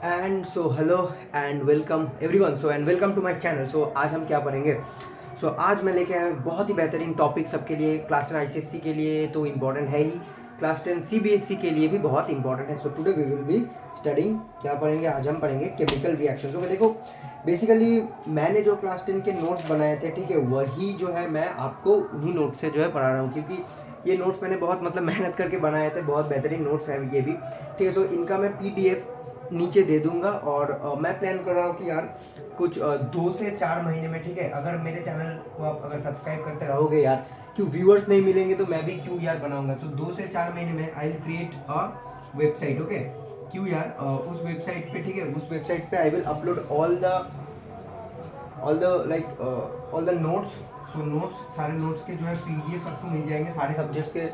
And so hello and welcome everyone and welcome to my channel. आज हम क्या पढ़ेंगे। आज मैं लेके आया हूं एक बहुत ही बेहतरीन टॉपिक सबके लिए। क्लास 10 आईसीएससी के लिए तो इम्पॉर्टेंट है ही, क्लास 10 सीबीएसई के लिए भी बहुत इंपॉर्टेंट है। Today we will be studying, क्या पढ़ेंगे आज हम पढ़ेंगे केमिकल रिएक्शन। ओके, देखो बेसिकली मैंने जो क्लास 10 के नोट्स बनाए थे, ठीक है, वही जो है मैं आपको उन्हीं नोट्स से जो है पढ़ा रहा हूँ, क्योंकि ये नोट्स मैंने बहुत मेहनत करके बनाए थे। बहुत बेहतरीन नोट्स हैं ये भी, ठीक है। इनका मैं पीडीएफ नीचे दे दूंगा और मैं प्लान कर रहा हूँ कि यार कुछ 2 से 4 महीने में, ठीक है, अगर मेरे चैनल को आप अगर सब्सक्राइब करते रहोगे यार, क्यों व्यूअर्स नहीं मिलेंगे तो मैं भी क्यों यार बनाऊंगा। 2 से 4 महीने में I will create a website. Okay, क्यों यार उस वेबसाइट पे, ठीक है, उस वेबसाइट पे I will upload all the notes. Notes, सारे नोट्स के जो है पीडीएफ आपको मिल जाएंगे, सारे सब्जेक्ट्स के,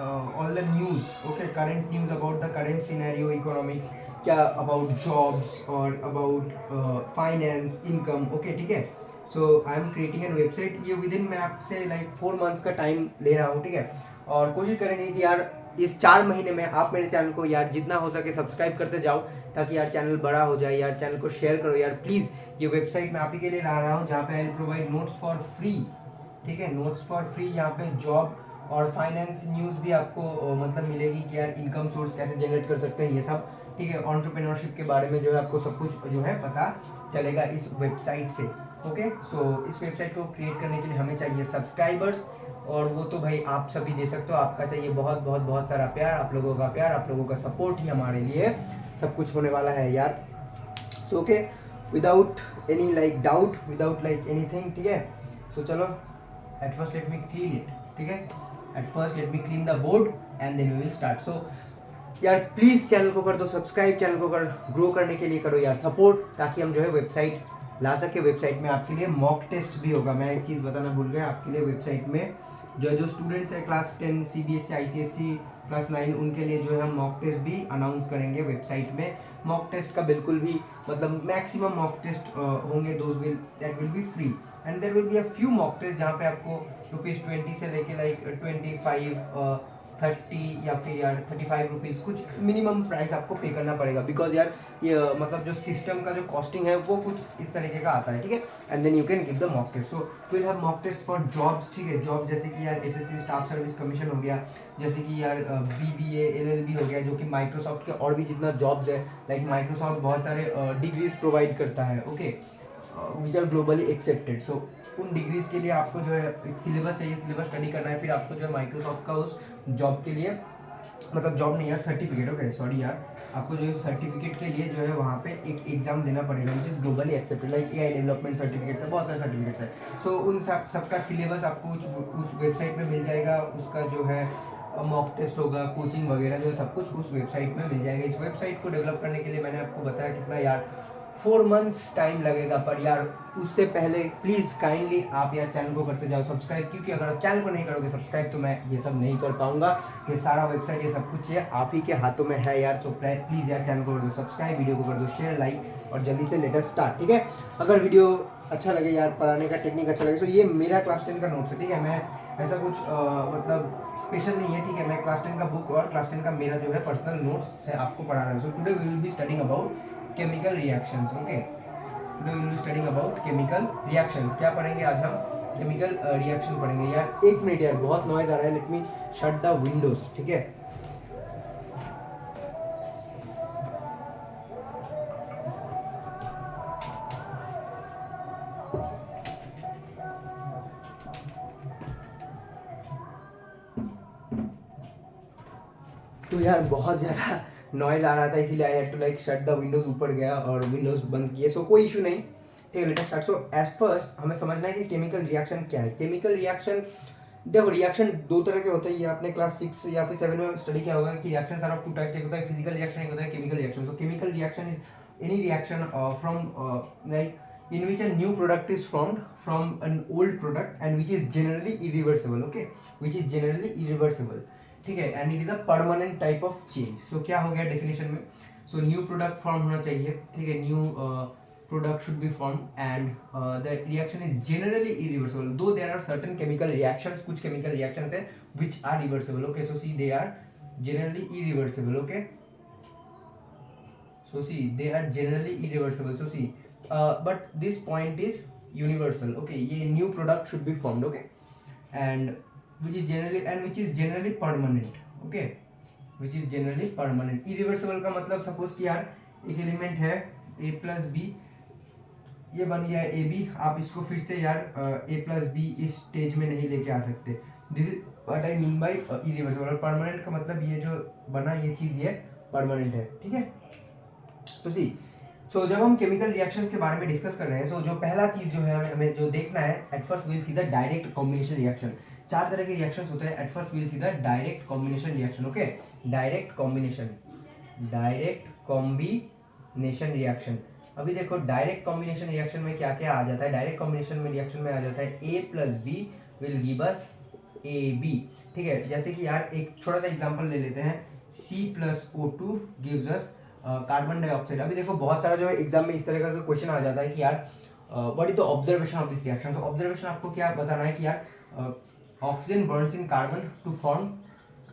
all the news, okay, current news about the current scenario, economics, क्या अबाउट जॉब्स और अबाउट फाइनेंस, इनकम, ओके, ठीक है। I am creating an website. ये विद इन मैं आपसे 4 मंथ्स का टाइम ले रहा हूँ, ठीक है। और कोशिश करेंगे कि यार इस 4 महीने में आप मेरे चैनल को यार जितना हो सके सब्सक्राइब करते जाओ, ताकि यार चैनल बड़ा हो जाए। यार चैनल को शेयर करो यार प्लीज़। ये वेबसाइट मैं आप ही के लिए ला रहा हूँ, जहाँ पे I provide notes for free, ठीक है, नोट्स फॉर फ्री। यहाँ पे जॉब और फाइनेंस न्यूज़ भी आपको मिलेगी कि यार इनकम सोर्स कैसे जनरेट कर सकते हैं, ये सब, ठीक है। एंटरप्रेन्योरशिप के बारे में जो है आपको सब कुछ जो है पता चलेगा इस वेबसाइट से। ओके, इस वेबसाइट को क्रिएट करने के लिए हमें चाहिए सब्सक्राइबर्स, और वो तो भाई आप सभी दे सकते हो। आपका चाहिए बहुत बहुत बहुत सारा प्यार, आप लोगों का प्यार, आप लोगों का सपोर्ट ही हमारे लिए सब कुछ होने वाला है यार। Okay, without any doubt, without anything, ठीक है। चलो, at first let me clean it, ठीक है। At first let me clean the board and then we will start. यार प्लीज़ चैनल को कर दो सब्सक्राइब, चैनल को कर ग्रो करने के लिए करो यार सपोर्ट, ताकि हम जो है वेबसाइट ला सके। वेबसाइट में आपके लिए मॉक टेस्ट भी होगा। मैं एक चीज़ बताना भूल गया, आपके लिए वेबसाइट में जो स्टूडेंट्स हैं क्लास 10 सीबीएसई आईसीएसई क्लास 9, उनके लिए जो है हम मॉक टेस्ट भी अनाउंस करेंगे वेबसाइट में। मॉक टेस्ट का बिल्कुल भी मैक्सिमम मॉक टेस्ट होंगे, that will be free, and there will be a few mock test जहाँ पे आपको ₹20 से लेके 25 30 या फिर यार 35 रुपीज़ कुछ मिनिमम प्राइस आपको पे करना पड़ेगा, बिकॉज यार ये जो सिस्टम का जो कॉस्टिंग है वो कुछ इस तरीके का आता है, ठीक है। And then you can give the mock test. Will have mock test for jobs, ठीक है। जॉब जैसे कि यार एसएससी स्टाफ सर्विस कमीशन हो गया, जैसे कि यार बीबीए एलएलबी हो गया, जो कि माइक्रोसॉफ्ट के और भी जितना जॉब्स है, माइक्रोसॉफ्ट बहुत सारे डिग्रीज प्रोवाइड करता है, okay, which are globally accepted. उन डिग्रीज के लिए आपको जो है एक सिलेबस चाहिए, सिलेबस स्टडी करना है, फिर आपको जो है माइक्रोसॉफ्ट का उस जॉब के लिए, जॉब नहीं यार, सर्टिफिकेट, ओके सॉरी यार, आपको जो है सर्टिफिकेट के लिए जो है वहाँ पे एक एग्जाम देना पड़ेगा, which is globally accepted, AI development certificates है, बहुत सारे सर्टिफिकेट्स है। उन सबका सिलेबस आपको उस वेबसाइट पे मिल जाएगा। उसका जो है मॉक टेस्ट होगा, कोचिंग वगैरह जो है सब कुछ उस वेबसाइट में मिल जाएगा। इस वेबसाइट को डेवलप करने के लिए मैंने आपको बताया कितना यार 4 मंथ्स टाइम लगेगा, पर यार उससे पहले प्लीज़ काइंडली आप यार चैनल को करते जाओ सब्सक्राइब, क्योंकि अगर आप चैनल को नहीं करोगे सब्सक्राइब तो मैं ये सब नहीं कर पाऊंगा। ये सारा वेबसाइट, ये सब कुछ ये आप ही के हाथों में है यार। प्लीज़ यार चैनल को कर दो सब्सक्राइब, वीडियो को कर दो शेयर, लाइक, और जल्दी से लेटर स्टार्ट, ठीक है। अगर वीडियो अच्छा लगे यार, पढ़ाने का टेक्निक अच्छा लगे, ये मेरा क्लास 10 का नोट्स है, ठीक है। मैं ऐसा कुछ स्पेशल नहीं है, ठीक है। मैं क्लास 10 का बुक और क्लास 10 का मेरा जो है पर्सनल नोट्स है आपको पढ़ा रहा हूँ। Today we will be studying about chemical reactions, okay. Today we will be studying about chemical reactions. क्या पढ़ेंगे आज हम? केमिकल रिएक्शन पढ़ेंगे यार। एक मिनट यार, बहुत नॉइज आ रहा है, let me shut the Windows, ठीक है। तो यार बहुत ज़्यादा नॉइज़ आ रहा था, इसीलिए I had to shut the windows, ऊपर गया और विंडोज़ बंद किए। कोई इशू नहीं, ठीक है। Let us start. At first हमें समझना है कि केमिकल रिएक्शन क्या है। केमिकल रिएक्शन, देखो रिएक्शन 2 तरह के होते हैं। ये आपने क्लास 6 या फिर 7 में स्टडी किया होगा कि रिएक्शंस आर ऑफ 2 टाइप्स, एक होता है फिजिकल रिएक्शन, एक होता है chemical reaction. Chemical reaction is any reaction from in which a new product is formed from an old product and which is generally irreversible, okay, which is generally irreversible, ठीक है, and it is a permanent type of change. क्या हो गया definition में? New product form होना चाहिए, ठीक है, new product should be formed and the reaction is generally irreversible, though there are certain chemical reactions, कुछ chemical reactions है which are reversible, okay, see they are generally irreversible, okay। So see, they are generally irreversible. So see, but this point is universal. Okay, ये new product should be formed. Okay, and which is generally permanent. Okay, which is generally permanent. Irreversible का मतलब suppose कि यार एक element है a plus B, ये बन गया ए बी, आप इसको फिर से यार ए प्लस बी इस स्टेज में नहीं लेके आ सकते. This is what I mean by irreversible. और परमानेंट का मतलब ये जो बना ये चीज़ ये परमानेंट है. ठीक है. सो जब हम केमिकल रिएक्शंस के बारे में डिस्कस कर रहे हैं, सो जो पहला चीज़ जो है हमें जो देखना है, at first we'll see the direct combination reaction. 4 तरह के रिएक्शंस होते हैं. At first we'll see the direct combination reaction. Okay, direct combination reaction. अभी देखो डायरेक्ट कॉम्बिनेशन रिएक्शन में क्या क्या आ जाता है. डायरेक्ट कॉम्बिनेशन में रिएक्शन में आ जाता है A plus B will give us A B. ठीक है. जैसे कि यार एक छोटा सा एग्जांपल ले लेते हैं. C plus O two gives us carbon dioxide. अभी देखो बहुत सारा जो है एग्जाम में इस तरह का क्वेश्चन आ जाता है कि यार what is the observation of this reaction. So observation आपको क्या बताना है कि यार oxygen burns in carbon to form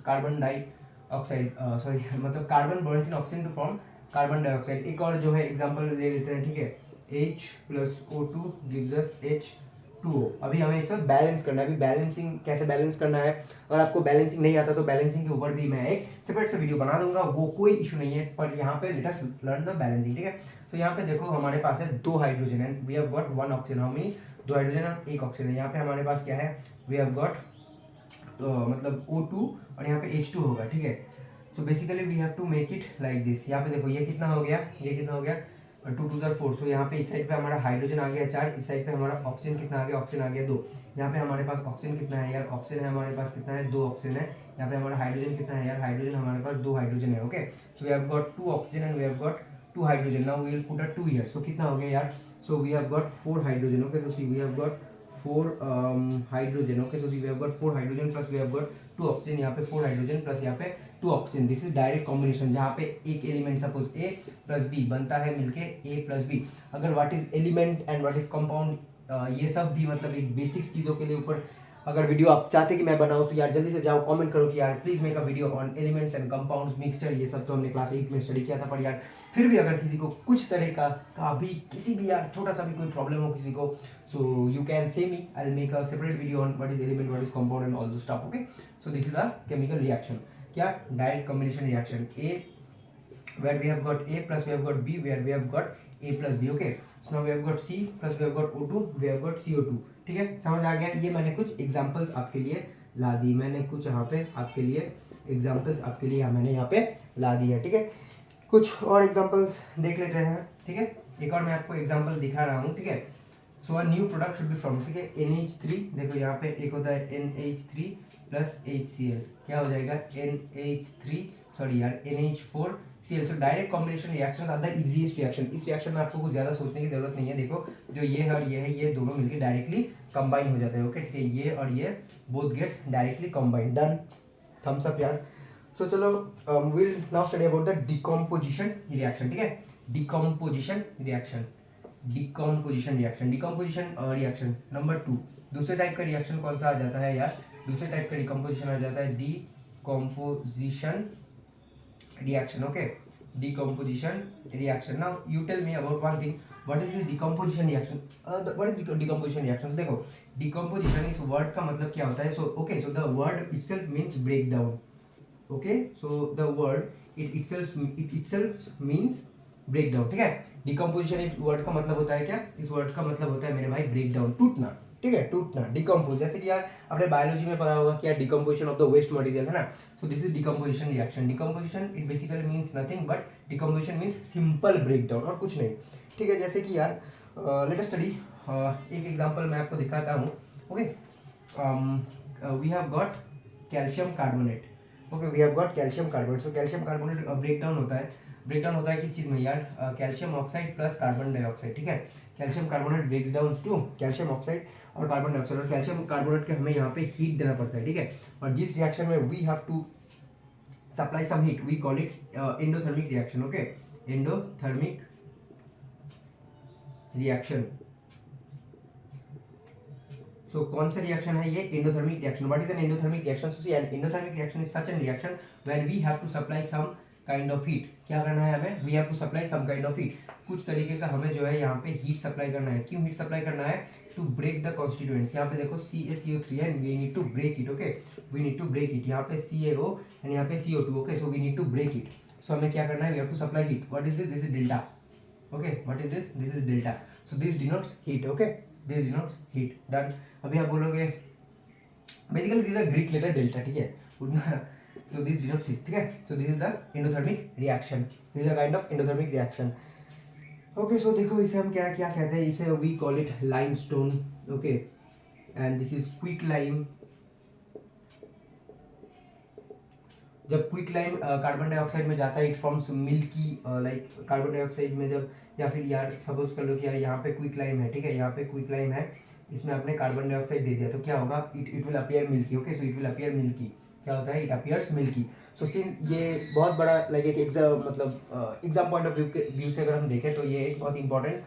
carbon dioxide, sorry मतलब carbon burns in oxygen to form carbon dioxide. एक और जो है एग्जांपल ले लेते हैं. ठीक है. H plus O2 gives us H2O. अभी हमें इसे बैलेंस करना है. अभी बैलेंसिंग कैसे बैलेंस करना है, अगर आपको बैलेंसिंग नहीं आता तो बैलेंसिंग के ऊपर भी मैं एक सेपरेट से वीडियो बना दूंगा, वो कोई इशू नहीं है. पर यहाँ पे let us learn the balancing. ठीक है. तो यहाँ पे देखो हमारे पास है 2 hydrogen and we have got 1 oxygen. How many? 2 hydrogen और 1 ऑक्सीजन. यहाँ पे हमारे पास क्या है, वी हैव गॉट मतलब O2 और यहाँ पे H2 होगा. ठीक है. So basically we have to make it like this. यहाँ पे देखो ये कितना हो गया, ये कितना हो गया 2 2 4. सो यहाँ पे इस साइड पे हमारा हाइड्रोजन आ गया 4, इस साइड पे हमारा ऑक्सीजन कितना आ गया, ऑक्सीजन आ गया 2. यहाँ पे हमारे पास ऑक्सीजन कितना है यार, ऑक्सीजन है हमारे पास कितना है 2 ऑक्सीजन है. यहाँ पे हमारा हाइड्रोजन कितना है यार, हाइड्रोजन हमारे पास 2 हाइड्रोजन है. Okay. So we have got 2 oxygen and we have got 2 hydrogen. Now we will put a 2 here. So कितना हो गया यार, so we have got 4 hydrogen. Okay. So see we have got 4 hydrogen. Okay. So see we have got 4 hydrogen plus we have got 2 oxygen. यहाँ पे 4 hydrogen plus यहाँ पे 2 oxygen. This is direct combination जहाँ पे एक element suppose ए plus B बनता है मिलके ए प्लस बी. अगर what is element and what is compound, ये सब भी मतलब एक बेसिक्स चीज़ों के लिए ऊपर अगर वीडियो आप चाहते कि मैं बनाऊँ तो यार जल्दी से जाओ कमेंट करो कि यार please make a video on elements and compounds mixture. ये सब तो हमने क्लास 8 में स्टडी किया था. पर यार फिर भी अगर किसी को कुछ तरह का भी किसी भी यार छोटा सा भी कोई प्रॉब्लम हो किसी को, सो you can say me, I will make a separate video on what is element, what is compound and all the stuff. Okay. So this is a chemical reaction. क्या? Direct combination reaction. A where we have got A plus we have got B where we have got A plus B. Okay. So now we have got C plus we have got O2 we have got CO2. ठीक है. समझ आ गया. ये मैंने कुछ examples आपके लिए ला दी. मैंने कुछ यहाँ पे आपके लिए एग्जांपल्स आपके लिए मैंने यहाँ पे ला दी है. ठीक है. कुछ और एग्जांपल्स देख लेते हैं. ठीक है. एक और मैं आपको एग्जांपल दिखा रहा हूँ. ठीक है. So a new product should be from. ठीक है. NH3 देखो यहाँ पे एक होता है NH3 प्लस HCl. क्या हो जाएगा NH3 सॉरी यार NH4 Cl. So direct combination reactions are the easiest reaction. इस रिएक्शन में आपको कुछ ज़्यादा सोचने की जरूरत नहीं है. देखो जो ये है और ये है ये दोनों मिलकर डायरेक्टली कंबाइन हो जाते हैं. ओके. ठीक है. ये और ये both gets directly combine. Done. Thumbs up यार. सो चलो will now study about the decomposition reaction. ठीक है. Decomposition reaction. Decomposition reaction number 2. दूसरे टाइप का रिएक्शन कौन सा आ जाता है यार, दूसरे टाइप का डिकम्पोजिशन आ जाता है decomposition reaction. Okay. Decomposition reaction. Now you tell me about one thing. What is the decomposition reaction? What is decomposition reaction? देखो decomposition इस word का मतलब क्या होता है. So okay, so the word itself means breakdown. Okay, so the word it itself means breakdown. ठीक है. decomposition इस word का मतलब होता है क्या, इस word का मतलब होता है मेरे भाई breakdown, टूटना. ठीक है. टूटना, डिकम्पोज. जैसे कि यार आपने बायोलॉजी में पढ़ा होगा कि यार decomposition of the waste material है ना. So this is decomposition reaction. Decomposition it basically means nothing but decomposition means simple breakdown और कुछ नहीं. ठीक है. जैसे कि यार लेट अस स्टडी एक एग्जांपल मैं आपको दिखाता हूँ. Okay. We have got calcium carbonate. Okay. We have got calcium carbonate. So calcium carbonate breakdown होता है किस चीज़ में यार, calcium oxide plus carbon dioxide. ठीक है. Calcium carbonate breaks down to calcium oxide और कार्बन डाइऑक्साइड. और कैल्शियम कार्बोनेट के हमें यहाँ पे हीट देना पड़ता है. ठीक है. और जिस रिएक्शन में we have to supply some heat we call it endothermic reaction. Okay. Endothermic reaction. So कौन सा रिएक्शन है ये, endothermic reaction. What is an endothermic reaction? So see an endothermic reaction is such an reaction when we have to supply some kind of heat. क्या करना है हमें, we have to supply some kind of heat, कुछ तरीके का हमें जो है यहाँ पे हीट सप्लाई करना है। क्यों हीट सप्लाई करना है, टू ब्रेक द कॉन्स्टिट्यूएंट्स। यहाँ पे देखो CaCO3 है, we need to break it, okay, we need to break it. यहाँ पे CaO एंड यहाँ पे CO2, okay, so we need to break it. सो हमें क्या करना है, we have to supply heat. What is this, this is delta, okay, what is this, this is delta, so this denotes heat, okay, this denotes heat, done. अभी आप बोलोगे basically this is a Greek letter delta, ठीक है, उतना, so this denotes heat, ठीक है, so this is the endothermic reaction, this is a kind of endothermic reaction, okay। so देखो इसे हम क्या क्या कहते हैं, इसे we call it limestone, okay, and this is quicklime। जब क्विकलाइम कार्बन डाइऑक्साइड में जाता है, it forms milky, like carbon dioxide में जब, या फिर यार सपोज कर लो कि यार यहाँ पे क्विकलाइम है, ठीक है, यहाँ पे क्विकलाइम है, इसमें आपने कार्बन डाइऑक्साइड दे दिया, तो क्या होगा, it will appear milky, okay, so it will appear milky. क्या होता है, इट अपीयर्स मिल्की। सो सिन ये बहुत बड़ा लाइक एक एग्जाम, मतलब एग्जाम पॉइंट ऑफ व्यू से अगर हम देखें तो ये एक बहुत इंपॉर्टेंट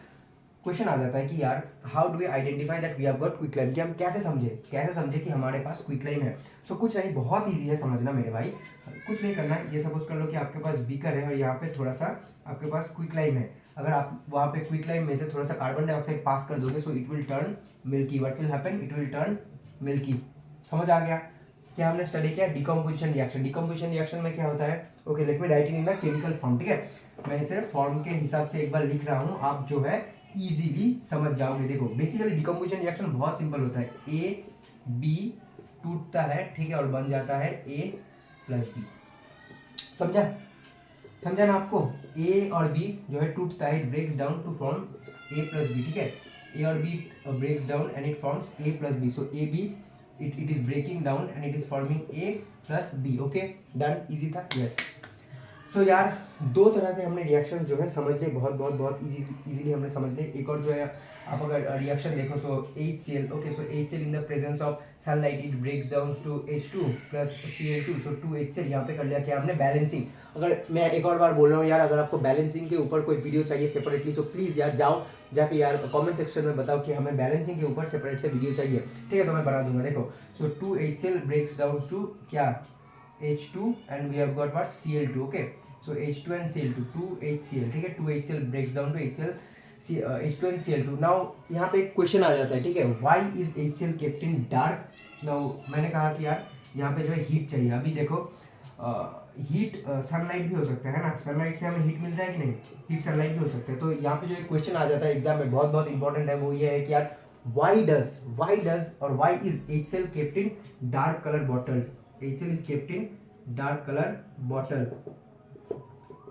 क्वेश्चन आ जाता है कि यार how do we identify that we have got quicklime, कि हम कैसे समझे कि हमारे पास क्विकलाइम है। सो कुछ नहीं, बहुत ईजी है समझना मेरे भाई, कुछ नहीं करना है। ये सपोज कर लो कि आपके पास बीकर है और यहाँ पे थोड़ा सा आपके पास क्विकलाइम है, अगर आप वहाँ पे क्विकलाइम में से थोड़ा सा कार्बन डाइऑक्साइड पास कर दोगे, so it will turn milky. What will happen, it will turn milky. समझ आ गया, क्या हमने स्टडी किया, डिकम्पोजिशन रिएक्शन। डिकम्पोजिशन रिएक्शन में क्या होता है, okay, let me right in the chemical form, ठीक है, मैं इसे फॉर्म के हिसाब से एक बार लिख रहा हूँ, आप जो है इजीली समझ जाओगे। देखो बेसिकली डिकम्पोजिशन रिएक्शन बहुत सिंपल होता है, ए बी टूटता है, ठीक है, और बन जाता है A प्लस बी। समझा, समझा ना आपको, A और B जो है टूटता है, it breaks down to form A plus B, ठीक है, A और B breaks down and it forms A plus B. So A B it is breaking down and it is forming A plus B, okay, done, easy था, yes. So यार दो तरह के हमने reaction जो है समझ लिए, बहुत बहुत बहुत इजीली हमने समझ लिए। एक और जो है आप अगर रिएक्शन देखो, so HCl, okay, so HCl in the presence of sunlight it breaks down to H2 plus Cl2, so 2HCl। यहाँ पे कर लिया क्या हमने, बैलेंसिंग। अगर मैं एक और बार बोल रहा हूँ यार, अगर आपको बैलेंसिंग के ऊपर कोई वीडियो चाहिए सेपरेटली, सो प्लीज़ यार जाओ जाके यार कमेंट सेक्शन में बताओ कि हमें बैलेंसिंग के ऊपर सेपरेट से वीडियो चाहिए, ठीक है, तो मैं बना दूंगा। देखो सो 2HCl ब्रेक्स डाउन टू क्या, H2 and we have got what, Cl2, okay, so H2 and Cl2, 2HCl, ठीक है, 2HCl breaks down to HCl, H2 and Cl2। now यहाँ पे एक क्वेश्चन आ जाता है, ठीक है, why is HCl kept in dark। now मैंने कहा कि यार यहाँ पे जो है हीट चाहिए। अभी देखो हीट सनलाइट भी हो सकता है ना, सनलाइट से हमें हीट मिलता है कि नहीं, हीट सनलाइट भी हो सकता है। तो यहाँ पे जो एक क्वेश्चन आ जाता है एग्जाम में, बहुत बहुत इंपॉर्टेंट है, वो ये है कि यार why does और why is HCl kept in dark color bottle। HCl is kept in dark color bottle,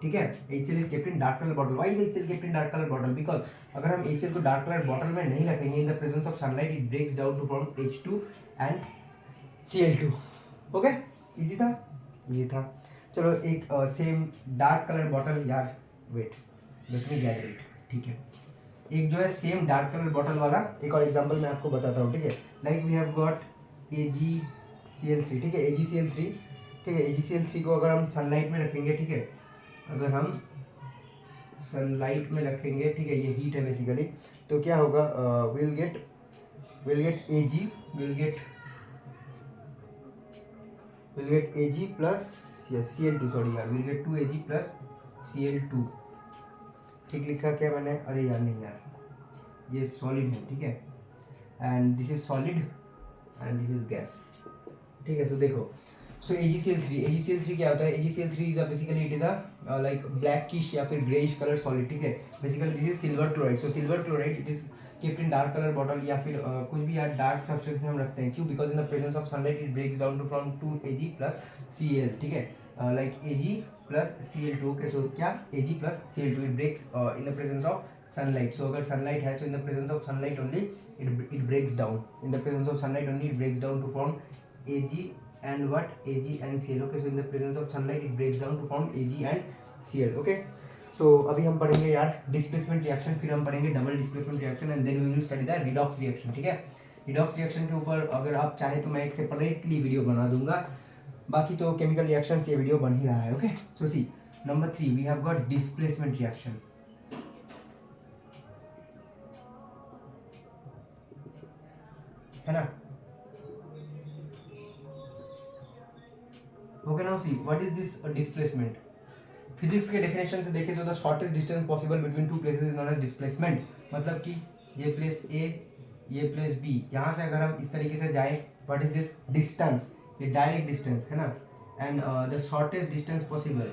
ठीक है, HCl is kept in dark color bottle। why is HCl kept in dark color bottle, because अगर हम HCl को dark colour bottle में नहीं रखेंगे, in the presence of sunlight it breaks down to form H2 and Cl2, okay, easy था, ये था। चलो एक सेम डार्क कलर बॉटल, यार wait let me gather it, ठीक है, एक जो है सेम डार्क कलर बॉटल वाला एक और एग्जांपल मैं आपको बताता हूँ, ठीक है, like we have got AgCl3, ठीक है, AgCl3, ठीक है, AgCl3 को अगर हम सनलाइट में रखेंगे, ठीक है, अगर हम सनलाइट में रखेंगे, ठीक है, ये हीट है बेसिकली, तो क्या होगा, will get Ag, will get Ag plus Cl2, sorry यार, will get 2Ag plus Cl2, ठीक लिखा क्या मैंने, अरे यार नहीं यार, ये सॉलिड है, ठीक है, and this is solid and this is gas, ठीक है। तो देखो सो AgCl3 क्या होता है, AgCl3 is basically it is a like blackish या फिर ग्रेइश कलर सॉलिड, ठीक है, basically this is silver chloride. So silver chloride it is kept in dark color bottle, या फिर कुछ भी यार डार्क सब्सटेंस में हम रखते हैं, क्यों, because in the presence of sunlight it breaks down to from 2Ag plus Cl, ठीक है, like Ag plus Cl2, okay, so क्या Ag plus Cl2 it breaks in the presence of sunlight. So अगर sunlight है, so in the presence of sunlight only it breaks down, in the presence of sunlight only it breaks down to form Ag and what, Ag and Cl, okay, so in the presence of sunlight it breaks down to form Ag and Cl, okay। so अभी हम पढ़ेंगे यार displacement reaction, फिर हम पढ़ेंगे double displacement reaction and then we will study the redox reaction, ठीक है। Redox reaction के ऊपर अगर आप चाहे तो मैं एक सेपरेटली वीडियो बना दूंगा, बाकी तो केमिकल रिएक्शन ये वीडियो बन ही रहा है, okay. So see number 3 we have got displacement reaction, है ना, okay, now see what is this displacement, physics के डेफिनेशन से देखें तो the shortest distance possible between two places is known as displacement. मतलब कि ये प्लेस ए, ये प्लेस बी, यहाँ से अगर हम इस तरीके से जाए, व्हाट इज दिस डिस्टेंस, ये डायरेक्ट डिस्टेंस है ना, and the shortest distance possible,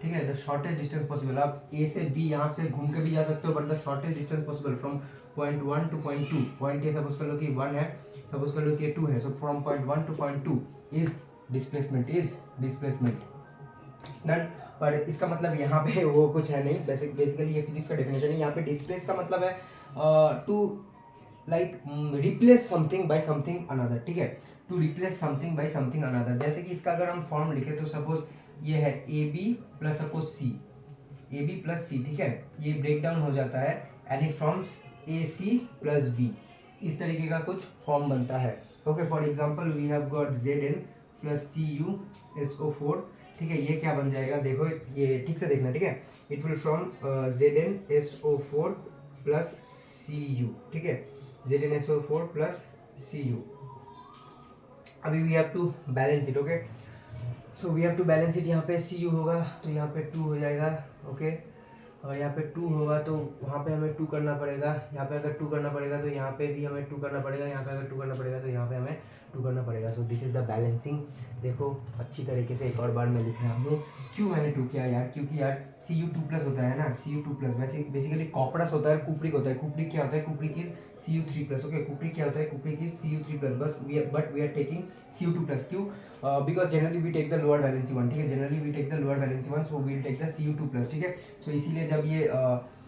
ठीक है, द शॉर्टेस्ट डिस्टेंस पॉसिबल। आप ए से बी यहाँ से घूम के भी जा सकते हो, but the shortest distance possible from point 1 two point 2, point A suppose कर लो कि 1 है, सपोज कर लो कि 2 है, so from point 1 two point 2 is displacement, is displacement done. पर इसका मतलब यहाँ पे वो कुछ है नहीं, बेसिकली ये फिजिक्स का डेफिनेशन है। यहाँ पे डिस्प्लेस का मतलब है to like replace something by something another, ठीक है, to replace something by something another. जैसे कि इसका अगर हम फॉर्म लिखे तो सपोज ये है A B plus suppose C, A B plus C, ठीक है, ये ब्रेक डाउन हो जाता है and it forms A C plus B, इस तरीके का कुछ फॉर्म बनता है। Okay, for example we have got Z N plus C U S O four, ठीक है, ये क्या बन जाएगा, देखो ये ठीक से देखना, ठीक है, it will from Z N S O four plus C U, ठीक है, Z N S O four plus C U. अभी we have to balance it, okay, so we have to balance it. यहाँ पे सी you होगा तो यहाँ पे 2 हो जाएगा, ओके, और यहाँ पे 2 होगा तो वहाँ पे हमें 2 करना पड़ेगा, यहाँ पे अगर 2 करना पड़ेगा तो यहाँ पे भी हमें 2 करना पड़ेगा, यहाँ पे अगर 2 करना पड़ेगा तो यहाँ पे हमें 2 करना पड़ेगा। So this is the balancing. देखो अच्छी तरीके से एक और बार मैं लिख रहा हूँ, क्यों मैंने 2 किया यार, क्योंकि यार सी यू 2 प्लस होता है ना, सी यू 2 प्लस वैसे बेसिकली कॉपरस होता है, कुप्रिक होता है, कुप्रिक क्या होता है, cupric is C U 3 plus, okay, cupric क्या होता है, cupric is C U 3 plus, but we are taking C U 2 plus, क्यों, because generally we take the lower valency one, ठीक है, generally we take the lower valency one, so we will take the C U 2 plus, ठीक है। सो इसीलिए जब ये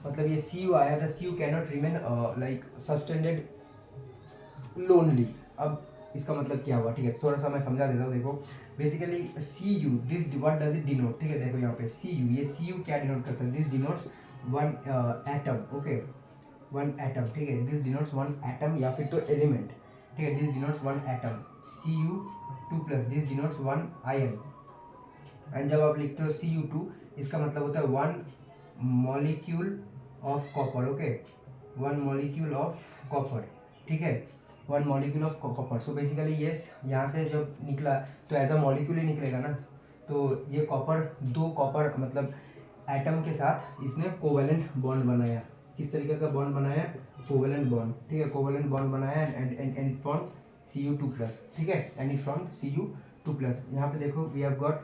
मतलब ये सी यू आया था, C U can not remain like substituted lonely. अब इसका मतलब क्या हुआ, ठीक है, थोड़ा सा मैं समझा देता हूँ। देखो basically C U this what does it denote, ठीक है, देखो यहाँ पे सी यू, ये सी यू क्या डिनोट करता है, this denotes one atom, okay, one atom, ठीक है, दिस डिनोट्स वन एटम या फिर तो एलिमेंट, ठीक है, this denotes one atom, C U 2 plus, this denotes one ion. And जब आप लिखते हो सी यू 2, इसका मतलब होता है one molecule of copper, okay, one molecule of copper, ठीक है, one molecule of copper. So basically ये यहाँ से जब निकला तो एज अ मॉलिक्यूल ही निकलेगा ना, तो ये कॉपर, 2 कॉपर मतलब एटम के साथ इसने कोवेलेंट बॉन्ड बनाया। किस तरीके का बॉन्ड बनाया, कोवेलेंट बॉन्ड, ठीक है, कोवेलेंट बॉन्ड बनाया and from C U 2 plus, ठीक है, and it from C U 2 plus. यहाँ पे देखो वी हैव गॉट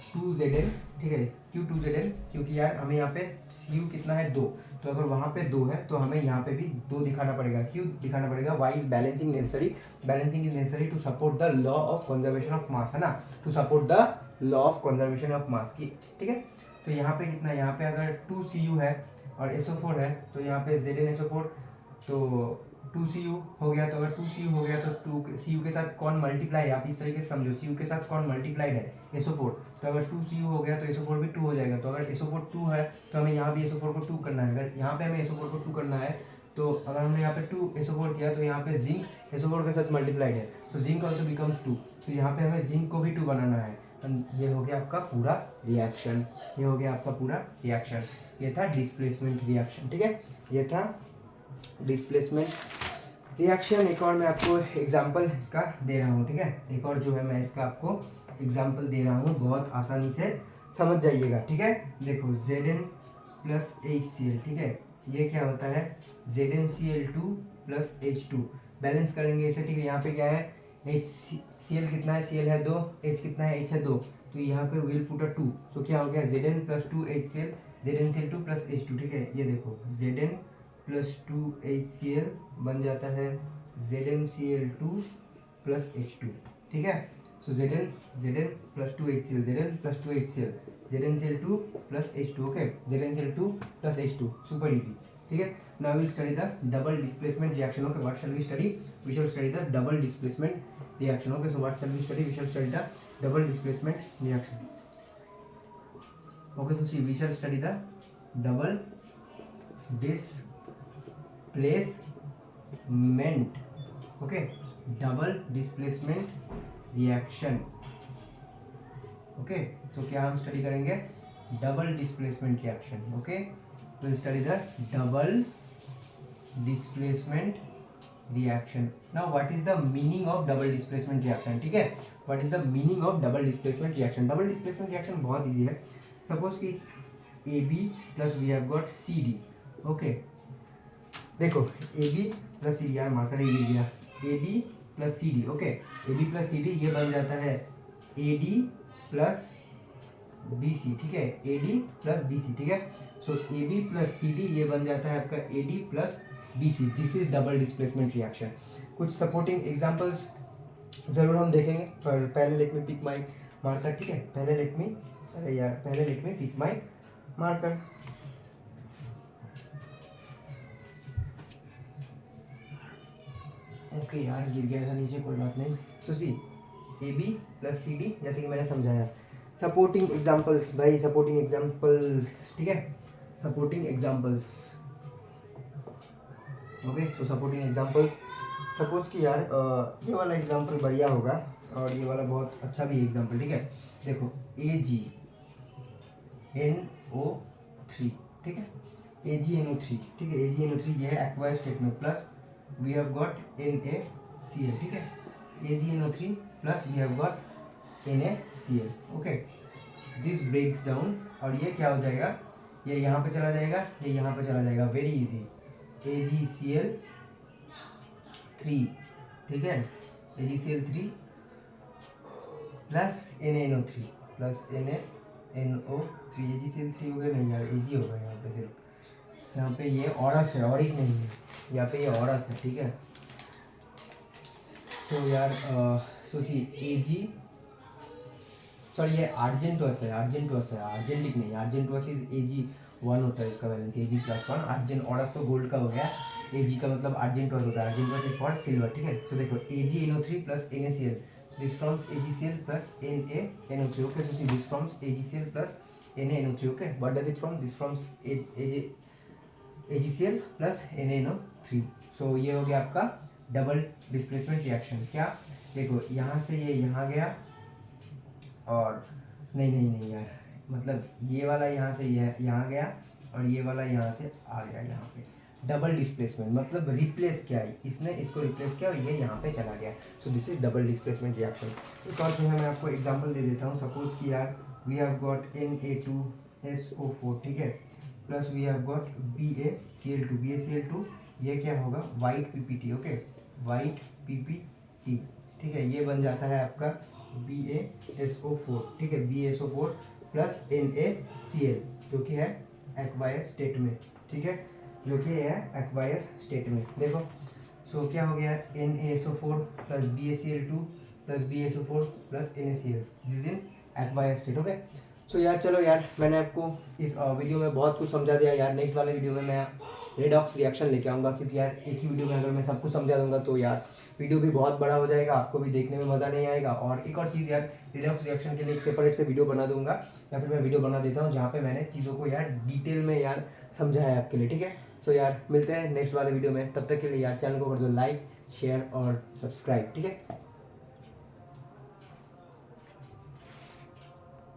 2Zn, ठीक है, क्यों 2Zn, क्योंकि यार हमें यहाँ पे Cu कितना है 2, तो अगर वहाँ पे 2 है तो हमें यहाँ पे भी 2 दिखाना पड़ेगा। क्यों दिखाना पड़ेगा, why is balancing necessary, balancing is necessary to support the law of conservation of mass, है ना, to support the law of conservation of mass की, ठीक है। तो यहाँ पे कितना है, यहाँ पे अगर 2Cu है और SO4 है तो यहाँ पे ZnSO4, तो 2Cu हो गया, तो अगर 2Cu हो गया तो 2Cu के साथ कौन मल्टीप्लाई है, आप इस तरीके से समझो, Cu के साथ कौन मल्टीप्लाइड है, SO4, तो अगर 2Cu हो गया तो SO4 भी 2 हो जाएगा। तो अगर SO4 2 है तो हमें यहाँ भी SO4 को 2 करना है। अगर यहाँ पे हमें SO4 को 2 करना है तो अगर हमने यहाँ पे 2 SO4 किया तो यहाँ पे जिंक SO4 के साथ मल्टीप्लाइड है, तो जिंक ऑल्सो बिकम्स 2, तो यहाँ पे हमें जिंक को भी 2 बनाना है। ये हो गया आपका पूरा रिएक्शन, ये हो गया आपका पूरा रिएक्शन, ये था डिस्प्लेसमेंट रिएक्शन, ठीक है, ये था डिस्प्लेसमेंट रिएक्शन। एक और मैं आपको एग्जांपल इसका दे रहा हूँ, ठीक है, एक और जो है मैं इसका आपको एग्जांपल दे रहा हूँ, बहुत आसानी से समझ जाइएगा, ठीक है। देखो Zn प्लस HCl, ठीक है, ये क्या होता है ZnCl2 प्लस H2, बैलेंस करेंगे इसे, ठीक है, यहाँ पे क्या है HCl कितना है, Cl है 2, H कितना है, H है 2, तो यहाँ पे विल पुट अ 2, तो क्या हो गया Zn plus 2 HCl, ZnCl2 plus H2, ठीक है, ये देखो Zn प्लस 2 HCl बन जाता है ZnCl2 प्लस H2, ठीक है। So Zn plus 2 HCl, Zn plus 2 HCl, ZnCl2 plus H2, okay, ZnCl2 plus H2, super easy, ठीक है। Now will study the double displacement reaction, okay, what shall we study, we shall study the double displacement reaction, okay, so what shall we study, we shall study the double displacement reaction, okay, so see we shall study the double displacement, okay, double displacement reaction, okay, so क्या हम study करेंगे, double displacement reaction, okay, will study the double displacement reaction. Now what is the meaning of double displacement reaction, ठीक है, what is the meaning of double displacement reaction. Double displacement reaction बहुत easy है। Suppose कि AB plus we have got CD। Okay, देखो AB plus CD, यार marker ये लिख दिया, AB plus CD। Okay, AB plus CD ये बन जाता है AD प्लस BC। ठीक है, AD प्लस BC। ठीक है, सो AB प्लस CD ये बन जाता है आपका AD plus BC। This is double displacement reaction. कुछ सपोर्टिंग एग्जांपल्स ज़रूर हम देखेंगे, पर पहले let me pick my marker. ठीक है, पहले let me pick my marker. Okay यार, गिर गया था नीचे, कोई बात नहीं। So see AB plus CD, जैसे कि मैंने समझाया। सपोर्टिंग एग्जांपल्स भाई, सपोर्टिंग एग्जांपल्स। ठीक है, supporting examples. Okay, so supporting examples, suppose कि यार ये वाला एग्जांपल बढ़िया होगा और ये वाला बहुत अच्छा भी एग्जांपल। ठीक है, देखो AgNO3। ठीक है, AgNO3। ठीक है, AgNO3 ये है एक्वायर्ड स्टेट में, plus we have got NaCl। ठीक है, AgNO3 plus we have got NaCl। Okay, this breaks down और ये क्या हो जाएगा, ये यहाँ पे चला जाएगा, ये यहाँ पे चला जाएगा, वेरी इजी। AgCl3। ठीक है, AgCl3 plus NaNO3 plus NaNO3। AgCl3 हो गया, नहीं यार Ag होगा यहाँ पे, सिर्फ यहाँ पे ये ऑरस है, ऑरिक नहीं है, यहाँ पे ये ऑरस है। ठीक है, सो यार सो सी Ag, सॉरी ये आर्जेंटोस है, आर्जेंटिक नहीं, आर्जेंटोस इज Ag1 होता है इसका वैलेंस, Ag+1। आर्जेंट ऑरस तो गोल्ड का हो गया, Ag का मतलब आर्जेंटोस होता है, आर्जेंटोस इज फॉर सिल्वर। ठीक है, सो देखो AgNO3 plus NaCl, this forms AgCl plus NaNO3। Okay, so see this forms AgCl plus NaNO3। Okay, what does it form, this forms AgCl plus NaNO3। सो ये हो गया आपका डबल डिस्प्लेसमेंट रिएक्शन। क्या, देखो यहाँ से ये यहाँ गया, और नहीं यार, मतलब ये वाला यहाँ से यहाँ गया और ये वाला यहाँ से आ गया यहाँ पे। डबल डिस्प्लेसमेंट मतलब रिप्लेस किया है, इसने इसको रिप्लेस किया और ये यहाँ पे चला गया। सो this is double displacement reaction. एक और जो है मैं आपको एग्जांपल दे देता हूँ। सपोज कि यार वी हैव गॉट Na2SO4। ठीक है, plus we have got BaCl2। ये क्या होगा, white PPT। Okay, white PPT। ठीक है, ये बन जाता है आपका BaSO4। ठीक है, BaSO4 प्लस NaCl, जो कि है एक्वायस स्टेट में। ठीक है, जो कि है एक्वायस स्टेट में। देखो, सो क्या हो गया, NaSO4 plus BaCl2 plus BaSO4 plus NaCl, this in aqueous state. Okay, so यार चलो यार, मैंने आपको इस वीडियो में बहुत कुछ समझा दिया यार। नेक्स्ट वाले वीडियो में मैं रेडॉक्स रिएक्शन लेके आऊँगा, क्योंकि यार एक ही वीडियो में अगर मैं सब कुछ समझा दूंगा तो यार वीडियो भी बहुत बड़ा हो जाएगा, आपको भी देखने में मज़ा नहीं आएगा। और एक और चीज़ यार, रेडॉक्स रिएक्शन के लिए एक सेपरेट से वीडियो बना दूंगा, या फिर मैं वीडियो बना देता हूँ जहाँ पे मैंने चीज़ों को यार डिटेल में यार समझा है आपके लिए। ठीक है, तो यार मिलते हैं नेक्स्ट वाले वीडियो में, तब तक के लिए यार चैनल को कर दो लाइक, शेयर और सब्सक्राइब। ठीक है।